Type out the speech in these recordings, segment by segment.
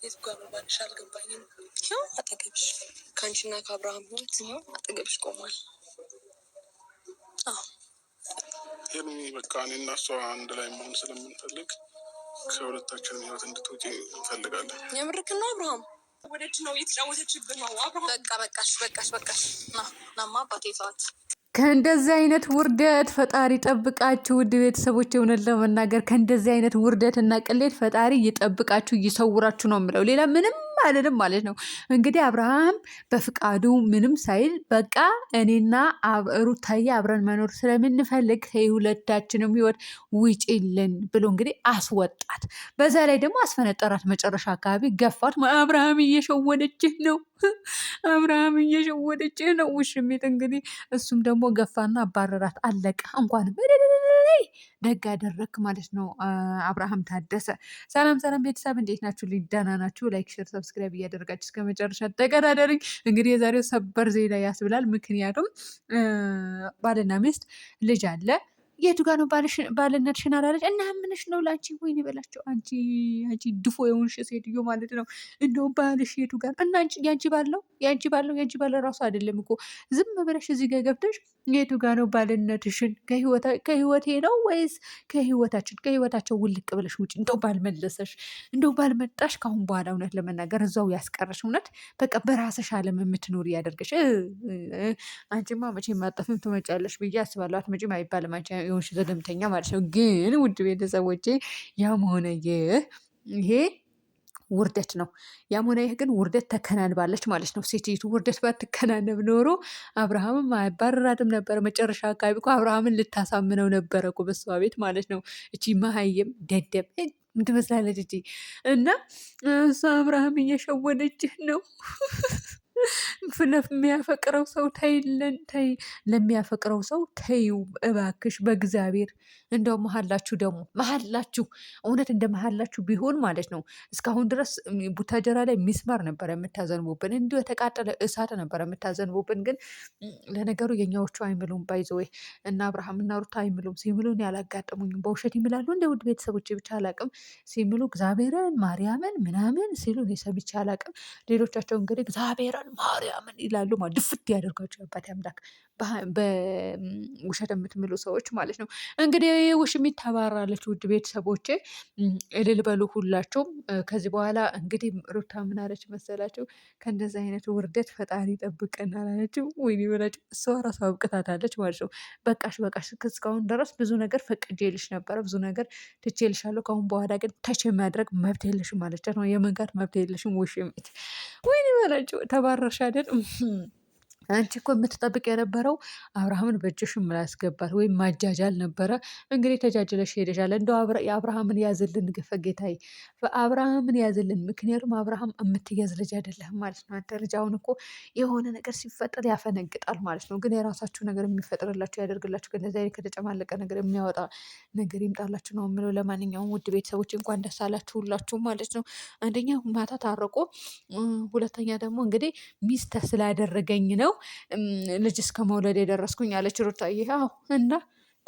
የት ጋር ነው ባልሽ? አልገባኝም። ይኸው አጠገብሽ ከአንቺና ከአብርሃም ህይወት ይኸው አጠገብሽ ቆሟል። ሄርሚ በቃ እኔ እና እሷ አንድ ላይ መሆን ስለምንፈልግ ከሁለታችንም ህይወት እንድትወጪ እንፈልጋለን። የምርክ ነው አብርሃም? ወደች ነው እየተጫወተችብህ ነው አብርሃም። በቃሽ ናማ አባቴ ተዋት። ከእንደዚህ አይነት ውርደት ፈጣሪ ጠብቃችሁ። ውድ ቤተሰቦች እውነት ለመናገር ከእንደዚህ አይነት ውርደት እና ቅሌት ፈጣሪ ይጠብቃችሁ ይሰውራችሁ ነው የምለው። ሌላ ምንም አይደለም ማለት ነው። እንግዲህ አብርሃም በፍቃዱ ምንም ሳይል በቃ እኔና ሩታዬ አብረን መኖር ስለምንፈልግ የሁለታችንም ህይወት ውጪልን ብሎ እንግዲህ አስወጣት። በዛ ላይ ደግሞ አስፈነጠራት። መጨረሻ አካባቢ ገፋት። አብርሃም እየሸወደችህ ነው፣ አብርሃም እየሸወደችህ ነው ውሽሚት። እንግዲህ እሱም ደግሞ ገፋና አባረራት። አለቀ። እንኳንም ደግ አደረክ ማለት ነው። አብርሃም ታደሰ። ሰላም ቤተሰብ እንዴት ናችሁ? ደህና ናችሁ? ላይክ ሼር ሰብስክራይብ እያደረጋችሁ እስከ መጨረሻ ተከታተሉኝ። እንግዲህ የዛሬው ሰበር ዜና ያስብላል። ምክንያቱም ባልና ሚስት ልጅ አለ። የቱ ጋር ነው ባልነትሽን አላለች እና ምንሽ ነው ላንቺ? ወይኔ በላቸው አንቺ ድፎ የሆንሽ ሴትዮ ማለት ነው። እንደውም ባልሽ የቱ ጋር እና ያንቺ ባል ራሱ አይደለም እኮ ዝም ብለሽ እዚህ ጋር ገብተሽ የቱ ጋር ነው ባልነትሽን? ከህይወቴ ነው ወይስ ከህይወታቸው ውልቅ ብለሽ ውጭ። እንደው ባልመለሰሽ እንደው ባልመጣሽ ካሁን በኋላ እውነት ለመናገር እዛው ያስቀረሽ። እውነት በቃ በራስሽ ዓለም የምትኖር እያደርገሽ። አንቺማ መቼም አጠፊም ትመጫለሽ ብዬ አስባለሁ። አትመጪም አይባልም አንቺ የሆንሽ ዘገምተኛ ማለት ነው። ግን ውድ ቤተሰቦቼ ያም ሆነ ይሄ ውርደት ነው። ያም ሆነ ይህ ግን ውርደት ተከናንባለች ማለት ነው። ሴቲቱ ውርደት ባትከናነብ ኖሮ አብርሃምም አያባረራትም ነበረ። መጨረሻ አካባቢ እኮ አብርሃምን ልታሳምነው ነበረ እኮ በሷ ቤት ማለት ነው። እቺ መሀይም ደደብ ትመስላለች እቺ እና እሷ አብርሃም እየሸወደችህ ነው። ለሚያፈቅረው ሰው ለሚያፈቅረው ሰው ተይው እባክሽ በእግዚአብሔር። እንደው መሀላችሁ እውነት እንደ መሀላችሁ ቢሆን ማለት ነው። እስካሁን ድረስ ቡታጀራ ላይ ሚስማር ነበር የምታዘንቡብን፣ እንዲሁ የተቃጠለ እሳት ነበር የምታዘንቡብን። ግን ለነገሩ የኛዎቹ አይምሉም ባይዘወይ እና አብርሃም እና ሩታ አይምሉም። ሲምሉን ያላጋጠሙኝም በውሸት ይምላሉ። እንደ ውድ ቤተሰቦች ብቻ አላቅም ሲምሉ እግዚአብሔርን ማርያምን ምናምን ሲሉ እኔ ሰምቼ አላቅም። ሌሎቻቸው እንግዲህ እግዚአብሔርን ማርያምን ይላሉ። ድፍት ያደርጋቸው አባቴ አምላክ በውሸት የምትምሉ ሰዎች ማለት ነው። እንግዲህ ውሽሚት ተባራለች። ውድ ቤተሰቦቼ እልል በሉ ሁላቸውም። ከዚህ በኋላ እንግዲህ ሩታ ምን አለች መሰላችሁ? ከእንደዚህ አይነት ውርደት ፈጣሪ ጠብቀን አላለችም? ወይኔ በላቸው። እሷ ራሷ አብቅታታለች ማለት ነው። በቃሽ እስካሁን ድረስ ብዙ ነገር ፈቅጄልሽ ነበረ፣ ብዙ ነገር ትቼልሻለሁ። ከአሁን በኋላ ግን ተች የሚያድረግ መብት የለሽም ማለት ነው። የመንካት መብት የለሽም ውሽሚት። ወይኔ በላቸው። ተባረርሽ አይደል? አንቺ እኮ የምትጠብቅ የነበረው አብርሃምን በእጅሽም ላስገባት ወይም ማጃጃል ነበረ። እንግዲህ ተጃጅለሽ ሄደሻል። እንደው የአብርሃምን ያዝልን ጌታዬ፣ አብርሃምን ያዝልን። ምክንያቱም አብርሃም የምትያዝ ልጅ አይደለህም ማለት ነው። አንተ ልጅ አሁን እኮ የሆነ ነገር ሲፈጠር ያፈነግጣል ማለት ነው። ግን የራሳችሁ ነገር የሚፈጥርላችሁ ያደርግላችሁ። ከእንደዚህ አይነት ከተጨማለቀ ነገር የሚያወጣ ነገር ይምጣላችሁ ነው የምለው። ለማንኛውም ውድ ቤተሰቦች እንኳን ደስ አላችሁ ሁላችሁም ማለት ነው። አንደኛ ማታ ታረቆ፣ ሁለተኛ ደግሞ እንግዲህ ሚስት ስላደረገኝ ነው ልጅ እስከ መውለድ የደረስኩኝ አለች ሩታዬ። አዎ እና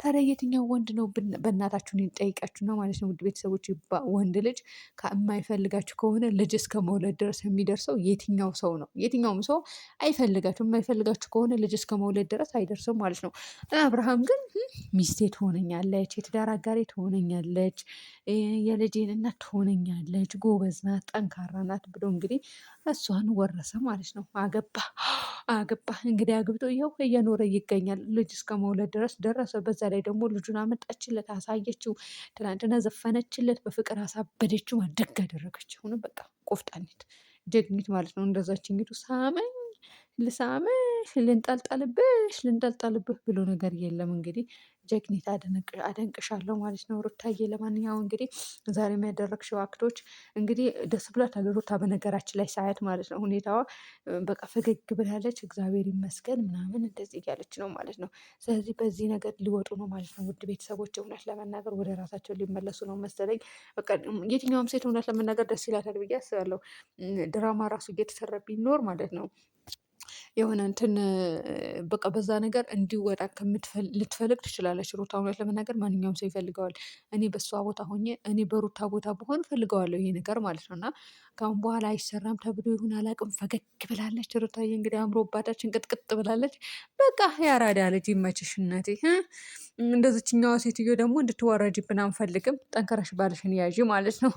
ታዲያ የትኛው ወንድ ነው በእናታችሁን ጠይቃችሁ ነው ማለት ነው። ውድ ቤተሰቦች ወንድ ልጅ የማይፈልጋችሁ ከሆነ ልጅ እስከ መውለድ ድረስ የሚደርሰው የትኛው ሰው ነው? የትኛውም ሰው አይፈልጋችሁ። የማይፈልጋችሁ ከሆነ ልጅ እስከ መውለድ ድረስ አይደርስም ማለት ነው። አብርሃም ግን ሚስቴ ትሆነኛለች፣ የትዳር አጋሬ ትሆነኛለች፣ የልጄን እናት ትሆነኛለች፣ ጎበዝ ናት፣ ጠንካራ ናት ብሎ እንግዲህ እሷን ወረሰ ማለት ነው። አገባ እንግዲህ አግብቶ ይኸው እየኖረ ይገኛል። ልጅ እስከ መውለድ ድረስ ደረሰ። በዛ ላይ ደግሞ ልጁን አመጣችለት፣ አሳየችው፣ ትናንትና ዘፈነችለት፣ በፍቅር አሳበደችው፣ ደግ አደረገችው። በቃ ቆፍጣኒት ጀግኒት ማለት ነው። እንደዛችኝቱ ልሳምሽ ልንጠልጠልብህ ብሎ ነገር የለም። እንግዲህ ጀግኒት አደንቅሻለሁ ማለት ነው ሩታዬ። ለማንኛውም እንግዲህ ዛሬ የሚያደረግሽው አክቶች እንግዲህ ደስ ብሏታል ሩታ። በነገራችን ላይ ሳያት ማለት ነው ሁኔታዋ በቃ ፈገግ ብላለች። እግዚአብሔር ይመስገን ምናምን እንደዚህ እያለች ነው ማለት ነው። ስለዚህ በዚህ ነገር ሊወጡ ነው ማለት ነው። ውድ ቤተሰቦች እውነት ለመናገር ወደ ራሳቸው ሊመለሱ ነው መሰለኝ። በቃ የትኛውም ሴት እውነት ለመናገር ደስ ይላታል ብዬ አስባለሁ። ድራማ ራሱ እየተሰራ ቢኖር ማለት ነው የሆነ እንትን በቃ በዛ ነገር እንዲወጣ ልትፈልግ ትችላለች ሩታ። እውነት ለመናገር ማንኛውም ሰው ይፈልገዋል። እኔ በእሷ ቦታ ሆኜ እኔ በሩታ ቦታ ብሆን ፈልገዋለሁ ይሄ ነገር ማለት ነው። እና ከአሁን በኋላ አይሰራም ተብሎ ይሁን አላውቅም፣ ፈገግ ብላለች ሩታዬ። እንግዲህ አምሮባታችን ቅጥቅጥ ብላለች። በቃ ያራዳ ልጅ ይመችሽ እናቴ። እንደዚችኛዋ ሴትዮ ደግሞ እንድትዋረጅብን አንፈልግም። ጠንከረሽ ባልሽን ያዥ ማለት ነው።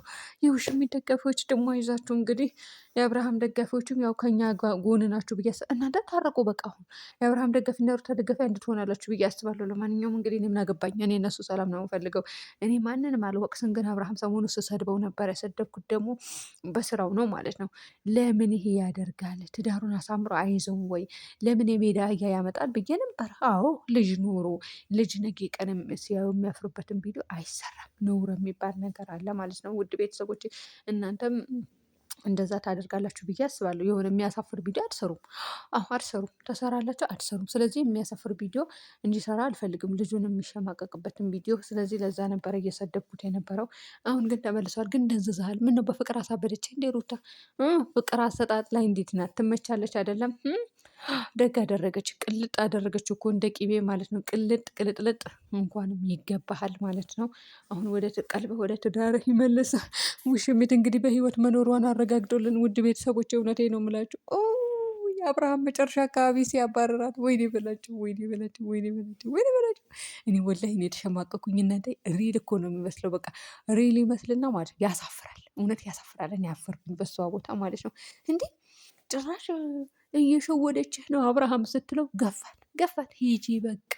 የውሽሚት ደጋፊዎች ደግሞ አይዛችሁ እንግዲህ የአብርሃም ደጋፊዎችም ያው ከኛ ጎን ናችሁ ብዬ እናንተ ታረቁ። በቃ አሁን የአብርሃም ደጋፊ እና ሩታ ደጋፊ አንድ ትሆናላችሁ ብዬ አስባለሁ። ለማንኛውም እንግዲህ እኔ ምን አገባኝ? እኔ እነሱ ሰላም ነው የምፈልገው። እኔ ማንንም አልወቅስም፣ ግን አብርሃም ሰሞኑ ስሰድበው ነበር። የሰደብኩት ደግሞ በስራው ነው ማለት ነው። ለምን ይሄ ያደርጋል? ትዳሩን አሳምሮ አይዘው ወይ? ለምን የሜዳ አህያ ያመጣል ብዬ ነበር። አዎ ልጅ ኖሮ ልጅ ነገ ቀንም ሲያዩ የሚያፍሩበትን ቪዲዮ አይሰራም። ነውር የሚባል ነገር አለ ማለት ነው። ውድ ቤተሰቦች እናንተም እንደዛ ታደርጋላችሁ ብዬ አስባለሁ። የሆነ የሚያሳፍር ቪዲዮ አትሰሩም። አዎ አትሰሩም። ተሰራላችሁ አትሰሩም። ስለዚህ የሚያሳፍር ቪዲዮ እንዲሰራ አልፈልግም፣ ልጁን የሚሸማቀቅበትን ቪዲዮ። ስለዚህ ለዛ ነበረ እየሰደብኩት የነበረው። አሁን ግን ተመልሷል። ግን ደንዝዛሃል። ምን ነው በፍቅር አሳበደች እንዴ ሩታ? ፍቅር አሰጣጥ ላይ እንዴት ናት? ትመቻለች አይደለም? ደግ አደረገች። ቅልጥ አደረገች እኮ እንደ ቂቤ ማለት ነው። ቅልጥ ቅልጥልጥ። እንኳንም ይገባሃል ማለት ነው። አሁን ወደ ቀልበህ ወደ ትዳርህ ይመልሳል። ውሽሚት እንግዲህ በህይወት መኖሯን አረጋግጦልን ውድ ቤተሰቦች፣ እውነቴ ነው የምላችሁ። የአብርሃም መጨረሻ አካባቢ ሲያባረራት ወይኔ በላቸው፣ ወይኔ በላቸው፣ ወይኔ በላቸው፣ ወይኔ በላቸው። እኔ ወላሂ እኔ የተሸማቀኩኝ እናንተ። ሪል እኮ ነው የሚመስለው። በቃ ሪል ይመስልና ማለት ያሳፍራል። እውነት ያሳፍራል። እኔ ያፈርኩኝ በሷ ቦታ ማለት ነው። እንዲህ ጭራሽ እየሸወደችህ ነው አብርሃም ስትለው ገፋት ገፋት፣ ሂጂ በቃ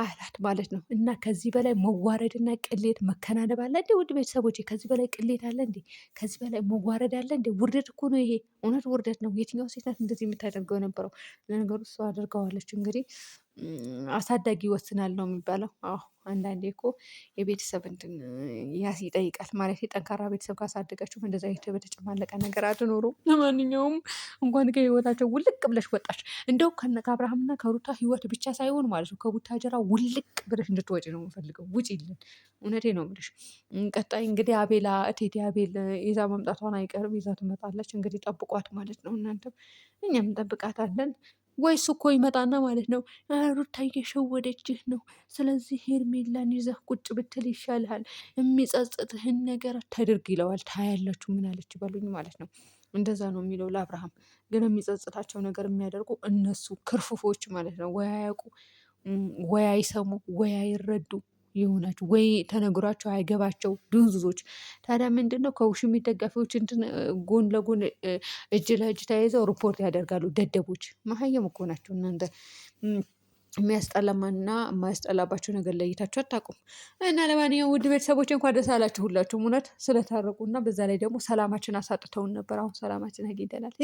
አላት ማለት ነው። እና ከዚህ በላይ መዋረድና ቅሌት መከናነብ አለ እንዴ? ውድ ቤተሰቦች ከዚህ በላይ ቅሌት አለ እንዴ? ከዚህ በላይ መዋረድ አለ እንዴ? ውርደት እኮ ነው ይሄ። እውነት ውርደት ነው። የትኛው ሴት ናት እንደዚህ የምታደርገው የነበረው? ለነገሩ እሷ አድርገዋለች። እንግዲህ አሳዳጊ ይወስናል ነው የሚባለው። አዎ አንዳንዴ እኮ የቤተሰብ እንትን ያስ ይጠይቃል ማለት። ጠንካራ ቤተሰብ ካሳደጋችሁ እንደዛ በተጨማለቀ ነገር አትኖሩ። ለማንኛውም እንኳን ከህይወታቸው ውልቅ ብለሽ ወጣች። እንደው ከአብርሃምና ከሩታ ህይወት ብቻ ሳይሆን ማለት ነው ከቡታጀራ ውልቅ ብለሽ እንድትወጪ ነው የምፈልገው። ውጪልን። እውነቴ ነው የምልሽ። ቀጣይ እንግዲህ አቤላ እቴቴ አቤል ይዛ መምጣቷን አይቀርም። ይዛ ትመጣለች። እንግዲህ ጠብቋት ማለት ነው። እናንተም እኛም እንጠብቃታለን። ወይስ እኮ ይመጣና ማለት ነው ሩታ እየሸወደችህ ነው፣ ስለዚህ ሄርሜላን ይዘህ ቁጭ ብትል ይሻልሃል፣ የሚጸጽትህን ነገር ተድርግ ይለዋል። ታያላችሁ ምን አለች በሉኝ ማለት ነው። እንደዛ ነው የሚለው ለአብርሃም። ግን የሚጸጽታቸው ነገር የሚያደርጉ እነሱ ክርፍፎች ማለት ነው። ወይ አያውቁ፣ ወይ አይሰሙ፣ ወይ አይረዱ ይሆናችሁ፣ ወይ ተነግሯቸው አይገባቸው ድንዙዞች። ታዲያ ምንድን ነው ከውሽሚት ደጋፊዎች እንትን ጎን ለጎን እጅ ለእጅ ተያይዘው ሪፖርት ያደርጋሉ። ደደቦች መሀየም እኮ ናቸው እናንተ። የሚያስጠላማና የማያስጠላባቸው ነገር ለይታችሁ አታውቁም። እና ለማንኛውም ውድ ቤተሰቦች እንኳን ደስ አላችሁ ሁላችሁም እውነት ስለታረቁና በዛ ላይ ደግሞ ሰላማችን አሳጥተውን ነበር። አሁን ሰላማችን አግኝተናል።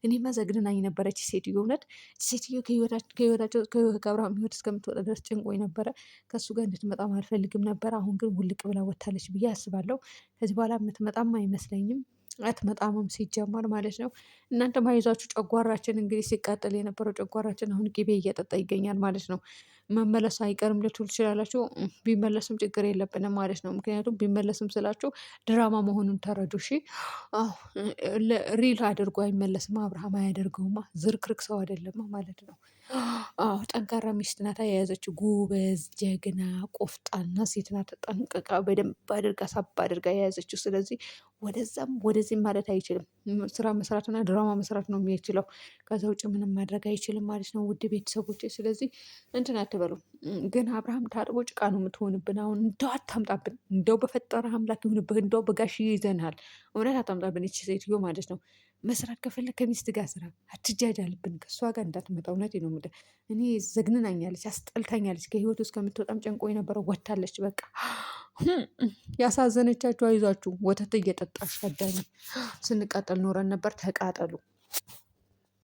እኔማ ዘግናኝ ነበረች ሴትዮ። እውነት ሴትዮ ከህይወታቸው ከአብርሃም ህይወት እስከምትወጣ ድረስ ጭንቆኝ ነበረ። ከእሱ ጋር እንድትመጣም አልፈልግም ነበር። አሁን ግን ውልቅ ብላ ወታለች ብዬ አስባለሁ። ከዚህ በኋላ የምትመጣም አይመስለኝም። አትመጣምም ሲጀመር ማለት ነው። እናንተ ማይዛችሁ ጨጓራችን እንግዲህ ሲቃጠል የነበረው ጨጓራችን አሁን ቅቤ እየጠጣ ይገኛል ማለት ነው። መመለሱ አይቀርም ልትሉ ትችላላችሁ። ቢመለስም ችግር የለብንም ማለት ነው። ምክንያቱም ቢመለስም ስላችሁ ድራማ መሆኑን ተረዱ። እሺ ሪል አድርጎ አይመለስም። አብርሃም አያደርገውማ። ዝርክርክ ሰው አይደለማ ማለት ነው። አዎ ጠንካራ ሚስት ናት የያዘችው። ጎበዝ፣ ጀግና፣ ቆፍጣና ሴት ናት። ጠንቅቃ በደንብ አድርጋ ሳብ አድርጋ የያዘችው። ስለዚህ ወደዛም ወደዚህም ማለት አይችልም። ስራ መስራትና ድራማ መስራት ነው የሚችለው። ከዛ ውጭ ምንም ማድረግ አይችልም ማለት ነው። ውድ ቤተሰቦች ስለዚህ እንትን አትበሉ። ግን አብርሃም ታጥቦ ጭቃ ነው የምትሆንብን። አሁን እንደው አታምጣብን። እንደው በፈጠረ አምላክ ይሁንብህ። እንደው በጋሽ ይዘንሃል። እውነት አታምጣብን። ይቺ ሴትዮ ማለት ነው። መስራት ከፈለግ ከሚስት ጋር ስራ። አትጃጃልብን። ከእሷ ጋር እንዳትመጣ። እውነቴን ነው የምልህ። እኔ ዘግንናኛለች፣ አስጠልታኛለች። ከህይወት ውስጥ ከምትወጣም ጨንቆ የነበረው ወታለች። በቃ ያሳዘነቻችሁ አይዟችሁ። ወተት እየጠጣች አዳኝ ስንቃጠል ኖረን ነበር። ተቃጠሉ።